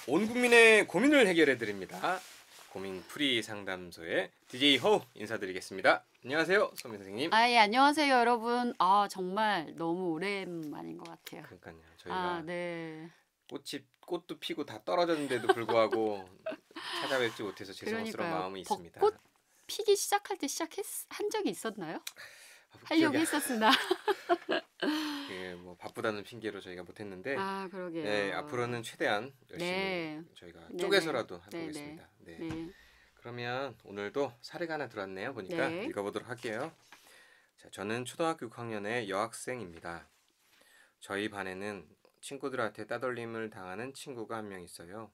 온 국민의 고민을 해결해 드립니다. 고민풀이 상담소의 DJ 허우 인사드리겠습니다. 안녕하세요, 소민 선생님. 예, 안녕하세요, 여러분. 정말 너무 오랜만인 것 같아요. 그러니까요, 저희가 네. 꽃도 피고 다 떨어졌는데도 불구하고 찾아뵙지 못해서 죄송스러운 마음이 있습니다. 벚꽃 피기 시작할 때 한 적이 있었나요? 기억이 하려고 했었으나. 예, 뭐 바쁘다는 핑계로 저희가 못했는데, 그러게요. 네, 앞으로는 최대한 열심히 저희가 쪼개서라도 해보겠습니다. 네. 그러면 오늘도 사례가 하나 들어왔네요. 보니까 읽어보도록 할게요. 자, 저는 초등학교 6학년의 여학생입니다. 저희 반에는 친구들한테 따돌림을 당하는 친구가 한 명 있어요.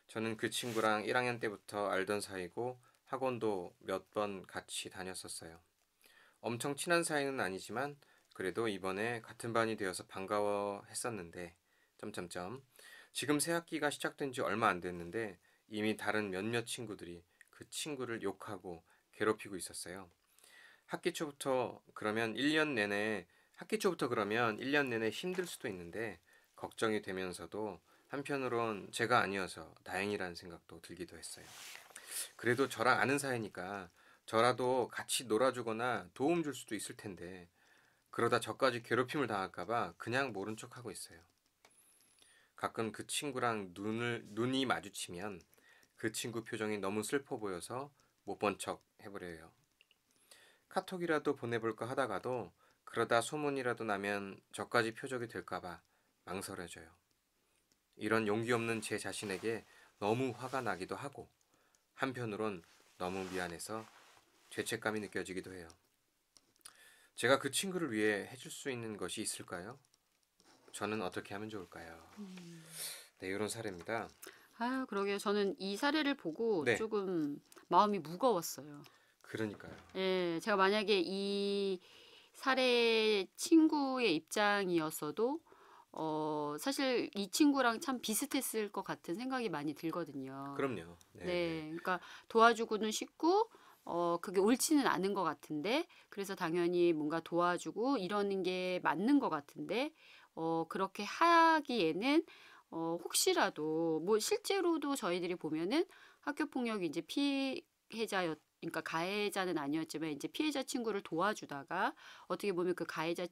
저는 그 친구랑 1학년 때부터 알던 사이고 학원도 몇 번 같이 다녔었어요. 엄청 친한 사이는 아니지만 그래도 이번에 같은 반이 되어서 반가워했었는데 지금 새 학기가 시작된 지 얼마 안 됐는데 이미 다른 몇몇 친구들이 그 친구를 욕하고 괴롭히고 있었어요. 학기 초부터 그러면 1년 내내 힘들 수도 있는데 걱정이 되면서도 한편으론 제가 아니어서 다행이라는 생각도 들기도 했어요. 그래도 저랑 아는 사이니까 저라도 같이 놀아주거나 도움 줄 수도 있을 텐데 그러다 저까지 괴롭힘을 당할까봐 그냥 모른 척하고 있어요. 가끔 그 친구랑 눈이 마주치면 그 친구 표정이 너무 슬퍼 보여서 못 본 척 해버려요. 카톡이라도 보내볼까 하다가도 그러다 소문이라도 나면 저까지 표적이 될까봐 망설여져요. 이런 용기 없는 제 자신에게 너무 화가 나기도 하고 한편으론 너무 미안해서 죄책감이 느껴지기도 해요. 제가 그 친구를 위해 해줄 수 있는 것이 있을까요? 저는 어떻게 하면 좋을까요? 네, 이런 사례입니다. 그러게요. 저는 이 사례를 보고 조금 마음이 무거웠어요. 그러니까요. 예, 제가 만약에 이 사례 친구의 입장이었어도 사실 이 친구랑 참 비슷했을 것 같은 생각이 많이 들거든요. 그럼요. 네, 그러니까 도와주고는 싶고 그게 옳지는 않은 것 같은데 그래서 당연히 뭔가 도와주고 이러는 게 맞는 것 같은데 그렇게 하기에는 혹시라도 뭐 실제로도 저희들이 보면은 학교 폭력이 이제 그러니까 가해자는 아니었지만 이제 피해자 친구를 도와주다가 어떻게 보면 그 가해자랑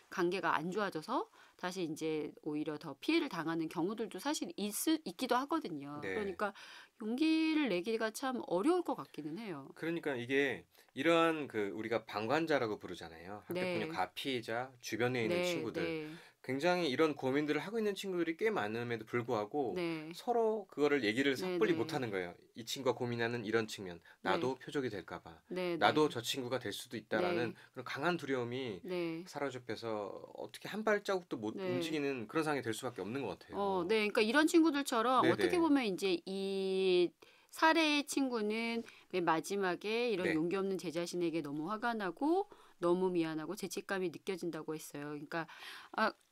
관계가 안 좋아져서 다시 이제 오히려 더 피해를 당하는 경우들도 사실 있기도 하거든요. 그러니까 용기를 내기가 참 어려울 것 같기는 해요. 그러니까 이게 이러한 우리가 방관자라고 부르잖아요. 학교폭력 가피해자 주변에 있는 친구들. 굉장히 이런 고민들을 하고 있는 친구들이 꽤 많음에도 불구하고 서로 그거를 얘기를 섣불리 못하는 거예요. 이 친구가 고민하는 이런 측면, 나도 표적이 될까봐, 나도 저 친구가 될 수도 있다라는 그런 강한 두려움이 사로잡혀서 어떻게 한 발자국도 못 움직이는 그런 상황이 될 수밖에 없는 것 같아요. 그러니까 이런 친구들처럼 어떻게 보면 이제 이 사례의 친구는 맨 마지막에 이런 용기 없는 제 자신에게 너무 화가 나고 너무 미안하고 죄책감이 느껴진다고 했어요. 그러니까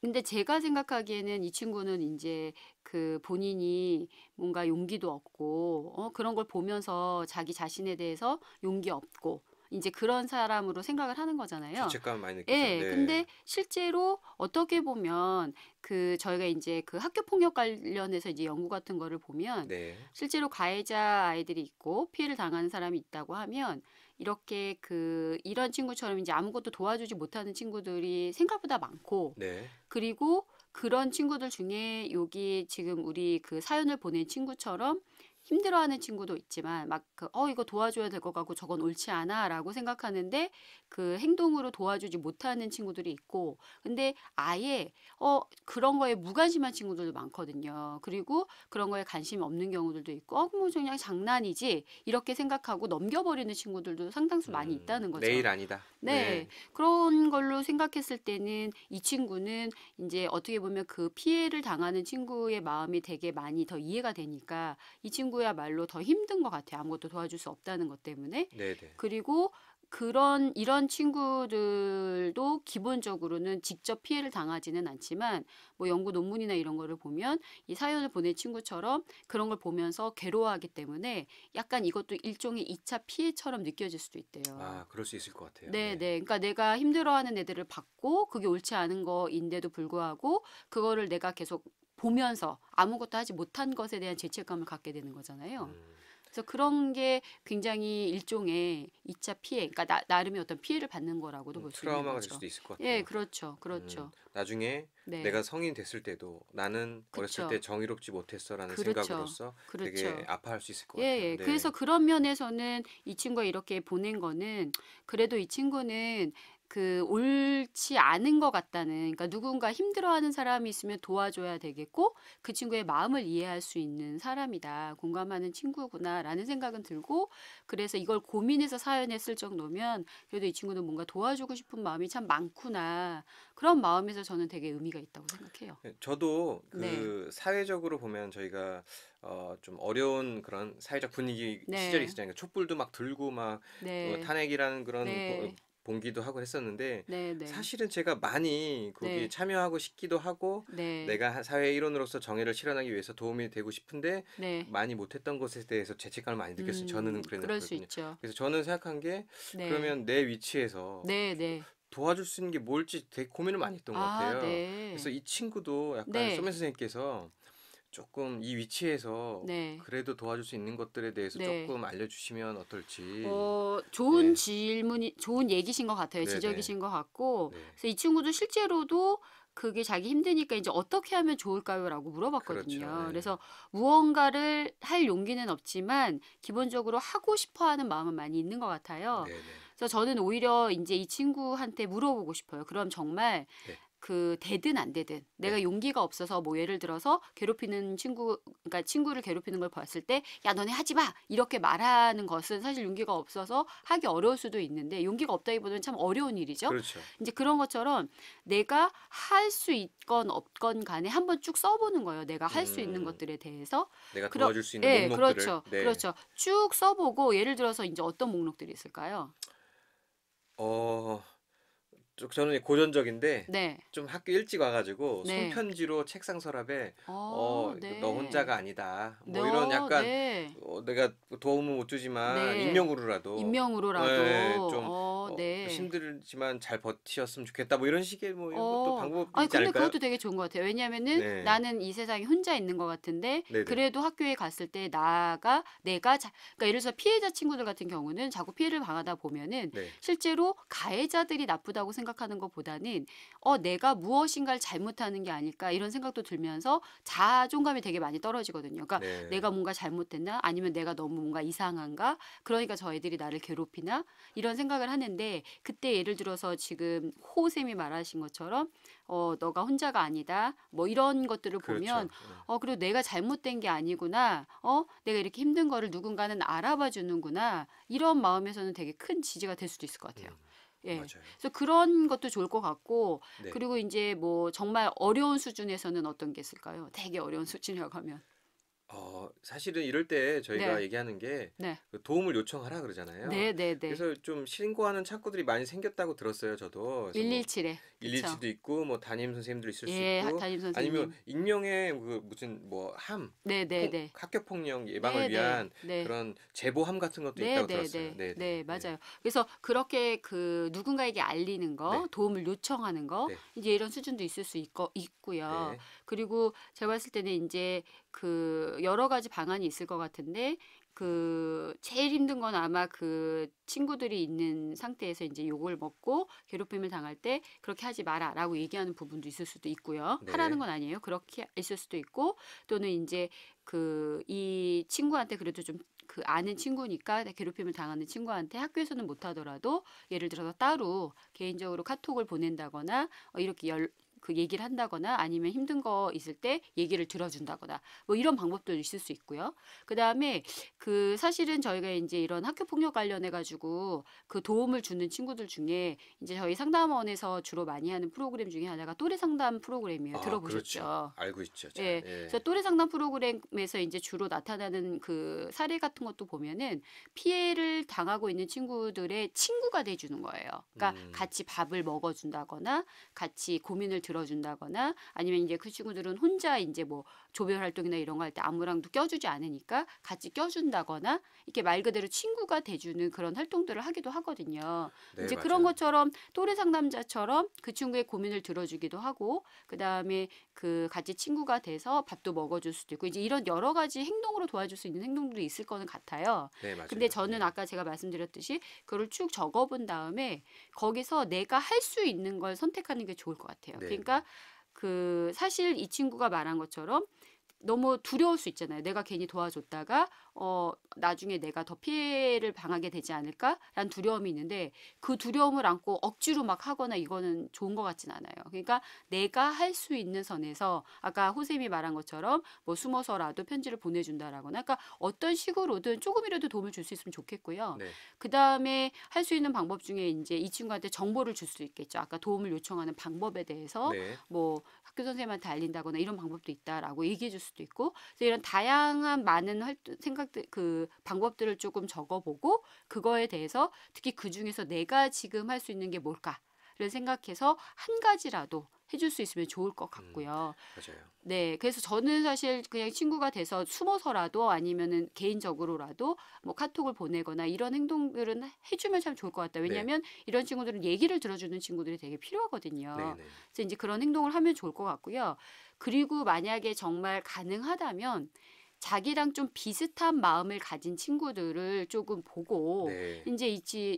근데 제가 생각하기에는 이 친구는 이제 그 본인이 뭔가 용기도 없고 그런 걸 보면서 자기 자신에 대해서 용기 없고 이제 그런 사람으로 생각을 하는 거잖아요. 죄책감 많이 느끼죠. 근데 실제로 어떻게 보면 저희가 이제 그 학교 폭력 관련해서 이제 연구 같은 거를 보면 실제로 가해자 아이들이 있고 피해를 당하는 사람이 있다고 하면 이렇게 이런 친구처럼 이제 아무것도 도와주지 못하는 친구들이 생각보다 많고 그리고 그런 친구들 중에 여기 지금 우리 그 사연을 보낸 친구처럼 힘들어하는 친구도 있지만 막 이거 도와줘야 될 것 같고 저건 옳지 않아라고 생각하는데 그 행동으로 도와주지 못하는 친구들이 있고 근데 아예 그런 거에 무관심한 친구들도 많거든요. 그리고 그런 거에 관심이 없는 경우들도 있고 뭐 그냥 장난이지 이렇게 생각하고 넘겨버리는 친구들도 상당수 많이 있다는 거죠. 내일 아니다. 네, 그런 걸로 생각했을 때는 이 친구는 이제 어떻게 보면 그 피해를 당하는 친구의 마음이 되게 많이 더 이해가 되니까 이 친구야말로 더 힘든 것 같아요. 아무것도 도와줄 수 없다는 것 때문에. 그리고 이런 친구들도 기본적으로는 직접 피해를 당하지는 않지만 뭐 연구 논문이나 이런 거를 보면 이 사연을 보낸 친구처럼 그런 걸 보면서 괴로워하기 때문에 약간 이것도 일종의 2차 피해처럼 느껴질 수도 있대요. 아, 그럴 수 있을 것 같아요. 네, 네. 네. 그러니까 내가 힘들어하는 애들을 봤고 그게 옳지 않은 거인데도 불구하고 그거를 내가 계속 보면서 아무것도 하지 못한 것에 대한 죄책감을 갖게 되는 거잖아요. 음, 그래서 그런 게 굉장히 일종의 2차 피해, 그러니까 나름의 어떤 피해를 받는 거라고도 볼 수 있는 트라우마가 될 거죠. 수도 있을 것 예, 같아요. 그렇죠. 그렇죠. 나중에 네. 내가 성인 됐을 때도 나는 어렸을 때 그쵸. 정의롭지 못했어라는 그렇죠. 생각으로서 되게 그렇죠. 아파할 수 있을 것 예, 같아요. 예. 그래서 네. 그런 면에서는 이 친구가 이렇게 보낸 거는 그래도 이 친구는 그 옳지 않은 것 같다는, 그러니까 누군가 힘들어하는 사람이 있으면 도와줘야 되겠고 그 친구의 마음을 이해할 수 있는 사람이다. 공감하는 친구구나라는 생각은 들고 그래서 이걸 고민해서 사연에 쓸 정도면 그래도 이 친구는 뭔가 도와주고 싶은 마음이 참 많구나. 그런 마음에서 저는 되게 의미가 있다고 생각해요. 저도 네. 그 사회적으로 보면 저희가 좀 어려운 그런 사회적 분위기 시절이 네. 있었잖아요. 촛불도 막 들고 막 네. 탄핵이라는 그런 네. 봉기도 하고 했었는데 네, 네. 사실은 제가 많이 거기에 네. 참여하고 싶기도 하고 네. 내가 사회 일원으로서 정의를 실현하기 위해서 도움이 되고 싶은데 네. 많이 못했던 것에 대해서 죄책감을 많이 느꼈어요. 저는 그럴 수 그랬거든요. 있죠. 그래서 저는 생각한 게 네. 그러면 내 위치에서 네, 네. 도와줄 수 있는 게 뭘지 되게 고민을 많이 했던 것 아, 같아요. 그래서 네. 이 친구도 약간 네. 소면 선생님께서 조금 이 위치에서 네. 그래도 도와줄 수 있는 것들에 대해서 네. 조금 알려주시면 어떨지. 좋은 네, 질문이, 좋은 얘기신 것 같아요. 네네, 지적이신 것 같고. 네, 그래서 이 친구도 실제로도 그게 자기 힘드니까 이제 어떻게 하면 좋을까요? 라고 그렇죠. 물어봤거든요. 네, 그래서 무언가를 할 용기는 없지만 기본적으로 하고 싶어 하는 마음은 많이 있는 것 같아요. 네네, 그래서 저는 오히려 이제 이 친구한테 물어보고 싶어요. 그럼 정말 네, 그 되든 안 되든 내가 네, 용기가 없어서 뭐 예를 들어서 괴롭히는 친구, 그러니까 친구를 괴롭히는 걸 봤을 때 야 너네 하지 마 이렇게 말하는 것은 사실 용기가 없어서 하기 어려울 수도 있는데 용기가 없다기보다는 참 어려운 일이죠. 그렇죠. 이제 그런 것처럼 내가 할 수 있건 없건 간에 한번 쭉 써보는 거예요. 내가 할 수 있는 음, 것들에 대해서. 내가 그러 도와줄 수 있는 예, 목록들을, 그렇죠. 네, 그렇죠. 쭉 써보고 예를 들어서 이제 어떤 목록들이 있을까요? 어, 저는 고전적인데 네. 좀 학교 일찍 와가지고 네. 손편지로 책상 서랍에 너 네. 혼자가 아니다 뭐 이런 너, 약간 네. 내가 도움은 못 주지만 네. 익명으로라도 익명으로라도. 좀 네. 힘들지만 잘 버티셨으면 좋겠다 뭐 이런 식의 뭐 이것도 아니, 방법이지 근데 않을까요? 그것도 되게 좋은 것 같아요. 왜냐면은 네, 나는 이 세상에 혼자 있는 것 같은데, 네네, 그래도 학교에 갔을 때 그러니까 예를 들어서 피해자 친구들 같은 경우는 자꾸 피해를 당하다 보면은 네, 실제로 가해자들이 나쁘다고 생각하는 것보다는 내가 무엇인가를 잘못하는 게 아닐까 이런 생각도 들면서 자존감이 되게 많이 떨어지거든요. 그러니까 네, 내가 뭔가 잘못됐나? 아니면 내가 너무 뭔가 이상한가? 그러니까 저 애들이 나를 괴롭히나? 이런 생각을 하는데 그때 예를 들어서 지금 호쌤이 말하신 것처럼 너가 혼자가 아니다. 뭐 이런 것들을 보면 그렇죠. 그리고 내가 잘못된 게 아니구나. 내가 이렇게 힘든 거를 누군가는 알아봐 주는구나. 이런 마음에서는 되게 큰 지지가 될 수도 있을 것 같아요. 예. 맞아요. 그래서 그런 것도 좋을 것 같고 네. 그리고 이제 뭐 정말 어려운 수준에서는 어떤 게 있을까요? 되게 어려운 수준이라고 하면. 사실은 이럴 때 저희가 네. 얘기하는 게 네. 그 도움을 요청하라 그러잖아요. 네, 네, 네. 그래서 좀 신고하는 창구들이 많이 생겼다고 들었어요, 저도. 그래서 뭐 117에. 그쵸? 117도 있고 뭐 담임 선생님들 있을 수 예, 있고 담임 아니면 선생님. 익명의 그 무슨 뭐 네, 네, 네. 학교 폭력 예방을 네, 네, 위한 네. 그런 제보함 같은 것도 네, 있다고 네, 들었어요. 네, 네, 네, 네, 네, 맞아요. 그래서 그렇게 그 누군가에게 알리는 거, 네, 도움을 요청하는 거, 네, 이제 이런 수준도 있을 수 있고요. 네, 그리고 제가 봤을 때는 이제 그 여러 가지 방안이 있을 것 같은데, 그 제일 힘든 건 아마 그 친구들이 있는 상태에서 이제 욕을 먹고 괴롭힘을 당할 때 그렇게 하지 마라라고 얘기하는 부분도 있을 수도 있고요. 하라는 네, 건 아니에요. 그렇게 있을 수도 있고, 또는 이제 그 이 친구한테 그래도 좀 그 아는 친구니까 괴롭힘을 당하는 친구한테 학교에서는 못하더라도 예를 들어서 따로 개인적으로 카톡을 보낸다거나 이렇게 그 얘기를 한다거나 아니면 힘든 거 있을 때 얘기를 들어준다거나 뭐 이런 방법도 있을 수 있고요. 그다음에 그 사실은 저희가 이제 이런 학교 폭력 관련해 가지고 그 도움을 주는 친구들 중에 이제 저희 상담원에서 주로 많이 하는 프로그램 중에 하나가 또래 상담 프로그램이에요. 아, 그렇죠. 들어보셨죠? 알고 있죠, 잘. 예. 그래서 예. 또래 상담 프로그램에서 이제 주로 나타나는 그 사례 같은 것도 보면은 피해를 당하고 있는 친구들의 친구가 돼주는 거예요. 그러니까 음, 같이 밥을 먹어준다거나 같이 고민을 들어준다거나 아니면 이제 그 친구들은 혼자 이제 뭐 조별 활동이나 이런 거 할 때 아무랑도 껴주지 않으니까 같이 껴준다거나 이렇게 말 그대로 친구가 돼주는 그런 활동들을 하기도 하거든요. 네, 이제 그런 맞아요. 것처럼 또래 상담자처럼 그 친구의 고민을 들어주기도 하고 그다음에 그 같이 친구가 돼서 밥도 먹어줄 수도 있고 이제 이런 여러 가지 행동으로 도와줄 수 있는 행동들이 있을 거는 같아요. 네, 근데 맞아요. 저는 네. 아까 제가 말씀드렸듯이 그걸 쭉 적어본 다음에 거기서 내가 할 수 있는 걸 선택하는 게 좋을 것 같아요. 네, 네. 그러니까 그 사실 이 친구가 말한 것처럼 너무 두려울 수 있잖아요. 내가 괜히 도와줬다가 나중에 내가 더 피해를 당하게 되지 않을까라는 두려움이 있는데 그 두려움을 안고 억지로 막 하거나 이거는 좋은 것 같진 않아요. 그러니까 내가 할 수 있는 선에서 아까 호쌤이 말한 것처럼 뭐 숨어서라도 편지를 보내준다라거나 그러니까 어떤 식으로든 조금이라도 도움을 줄 수 있으면 좋겠고요. 네. 그 다음에 할 수 있는 방법 중에 이제 이 친구한테 정보를 줄 수 있겠죠. 아까 도움을 요청하는 방법에 대해서 네. 뭐 학교 선생님한테 알린다거나 이런 방법도 있다라고 얘기해 줄 수도 있고 그래서 이런 다양한 많은 생각들 그 방법들을 조금 적어보고 그거에 대해서 특히 그 중에서 내가 지금 할 수 있는 게 뭘까를 생각해서 한 가지라도 해줄 수 있으면 좋을 것 음, 같고요. 맞아요. 네, 그래서 저는 사실 그냥 친구가 돼서 숨어서라도 아니면은 개인적으로라도 뭐 카톡을 보내거나 이런 행동들은 해주면 참 좋을 것 같다. 네. 왜냐하면 이런 친구들은 얘기를 들어주는 친구들이 되게 네, 필요하거든요. 네. 그래서 이제 그런 행동을 하면 좋을 것 같고요. 그리고 만약에 정말 가능하다면 자기랑 좀 비슷한 마음을 가진 친구들을 조금 보고 네. 이제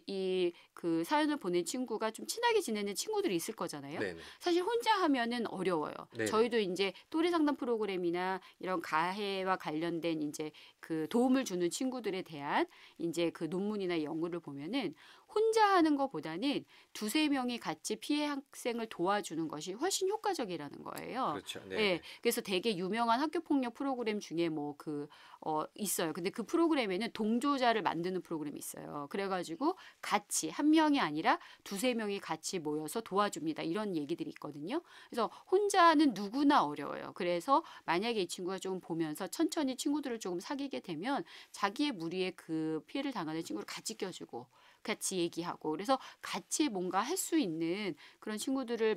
이 그 사연을 보낸 친구가 좀 친하게 지내는 친구들이 있을 거잖아요. 네, 네. 사실 혼자 하면은 어려워요. 네, 네. 저희도 이제 또래 상담 프로그램이나 이런 가해와 관련된 이제 그 도움을 주는 친구들에 대한 이제 그 논문이나 연구를 보면은 혼자 하는 것보다는 두세 명이 같이 피해 학생을 도와주는 것이 훨씬 효과적이라는 거예요. 그렇죠. 네, 예. 네. 그래서 되게 유명한 학교 폭력 프로그램 중에 뭐 있어요. 근데 그 프로그램에는 동조자를 만드는 프로그램이 있어요. 그래가지고 같이 한 명이 아니라 두세 명이 같이 모여서 도와줍니다. 이런 얘기들이 있거든요. 그래서 혼자는 누구나 어려워요. 그래서 만약에 이 친구가 좀 보면서 천천히 친구들을 조금 사귀게 되면 자기의 무리에 그 피해를 당하는 친구를 같이 껴주고 같이 얘기하고 그래서 같이 뭔가 할 수 있는 그런 친구들을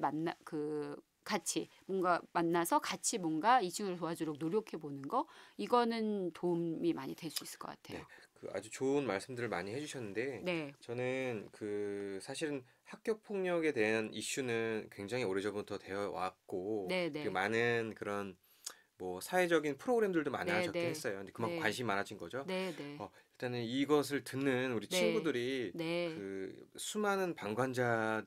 같이 뭔가 만나서 같이 뭔가 이 친구를 도와주도록 노력해 보는 거 이거는 도움이 많이 될 수 있을 것 같아요. 네. 그 아주 좋은 말씀들을 많이 해주셨는데 네, 저는 그 사실은 학교 폭력에 대한 이슈는 굉장히 오래전부터 되어 왔고 네, 그리고 네, 많은 그런 뭐 사회적인 프로그램들도 네, 많아졌긴 네, 했어요. 근데 그만큼 네, 관심이 많아진 거죠. 네, 네, 일단은 이것을 듣는 우리 네, 친구들이 네, 그 수많은 방관자들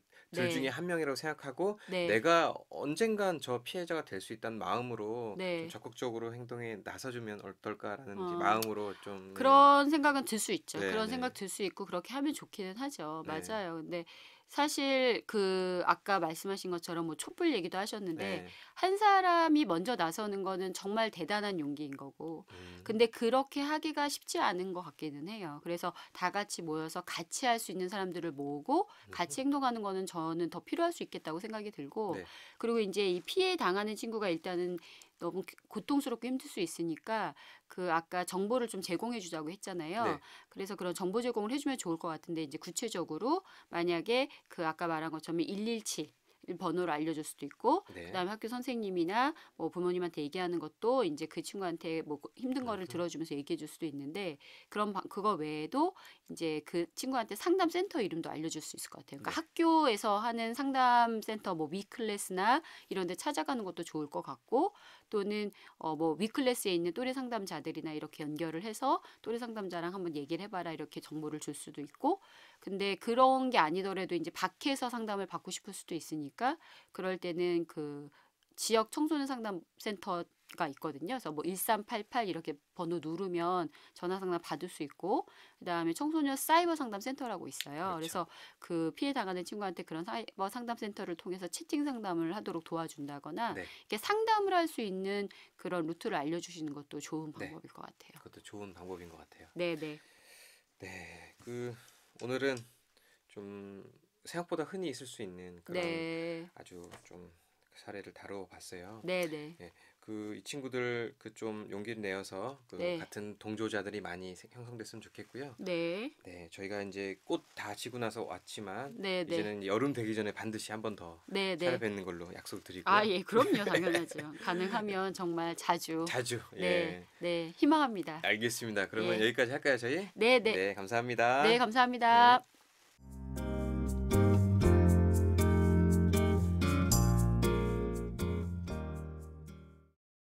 중에 네, 한 명이라고 생각하고 네, 내가 언젠간 저 피해자가 될 수 있다는 마음으로 좀 네. 적극적으로 행동에 나서주면 어떨까라는 이제 어, 마음으로 좀 네, 그런 생각은 들 수 있죠. 네, 그런 네, 생각 들 수 있고 그렇게 하면 좋기는 하죠. 네, 맞아요. 근데 사실 그 아까 말씀하신 것처럼 뭐 촛불 얘기도 하셨는데 네, 한 사람이 먼저 나서는 거는 정말 대단한 용기인 거고. 음, 근데 그렇게 하기가 쉽지 않은 것 같기는 해요. 그래서 다 같이 모여서 같이 할 수 있는 사람들을 모으고 음, 같이 행동하는 거는 저는 더 필요할 수 있겠다고 생각이 들고 네, 그리고 이제 이 피해 당하는 친구가 일단은 너무 고통스럽고 힘들 수 있으니까 그 아까 정보를 좀 제공해 주자고 했잖아요. 네, 그래서 그런 정보 제공을 해주면 좋을 것 같은데 이제 구체적으로 만약에 그 아까 말한 것처럼 117 번호를 알려줄 수도 있고 네, 그다음에 학교 선생님이나 뭐 부모님한테 얘기하는 것도 이제 그 친구한테 뭐 힘든 거를 음, 들어주면서 얘기해 줄 수도 있는데 그거 외에도 이제 그 친구한테 상담 센터 이름도 알려줄 수 있을 것 같아요. 그러니까 네, 학교에서 하는 상담 센터 뭐 위클래스나 이런 데 찾아가는 것도 좋을 것 같고 또는 뭐 위클래스에 있는 또래 상담자들이나 이렇게 연결을 해서 또래 상담자랑 한번 얘기를 해봐라 이렇게 정보를 줄 수도 있고 근데 그런 게 아니더라도 이제 밖에서 상담을 받고 싶을 수도 있으니까 그럴 때는 그 지역 청소년 상담 센터 가 있거든요. 그래서 뭐 1388 이렇게 번호 누르면 전화 상담 받을 수 있고, 그다음에 청소년 사이버 상담 센터라고 있어요. 그렇죠. 그래서 그 피해 당하는 친구한테 그런 사이버 상담 센터를 통해서 채팅 상담을 하도록 도와준다거나, 네. 이렇게 상담을 할 수 있는 그런 루트를 알려주시는 것도 좋은 네. 방법일 것 같아요. 그것도 좋은 방법인 것 같아요. 네, 네. 네. 오늘은 좀 생각보다 흔히 있을 수 있는 그런 네. 아주 좀 사례를 다뤄봤어요. 네, 네. 예, 이 친구들 좀 용기를 내어서 네. 같은 동조자들이 많이 형성됐으면 좋겠고요. 네. 네, 저희가 이제 꽃 다 지고 나서 왔지만 네, 네. 이제는 여름 되기 전에 반드시 한 번 더 네, 네. 찾아뵙는 걸로 약속드리고요. 아, 예, 그럼요. 당연하죠. 가능하면 정말 자주. 자주. 네, 예, 네. 희망합니다. 알겠습니다. 그러면 예. 여기까지 할까요, 저희? 네, 네. 네, 감사합니다. 네, 네. 감사합니다.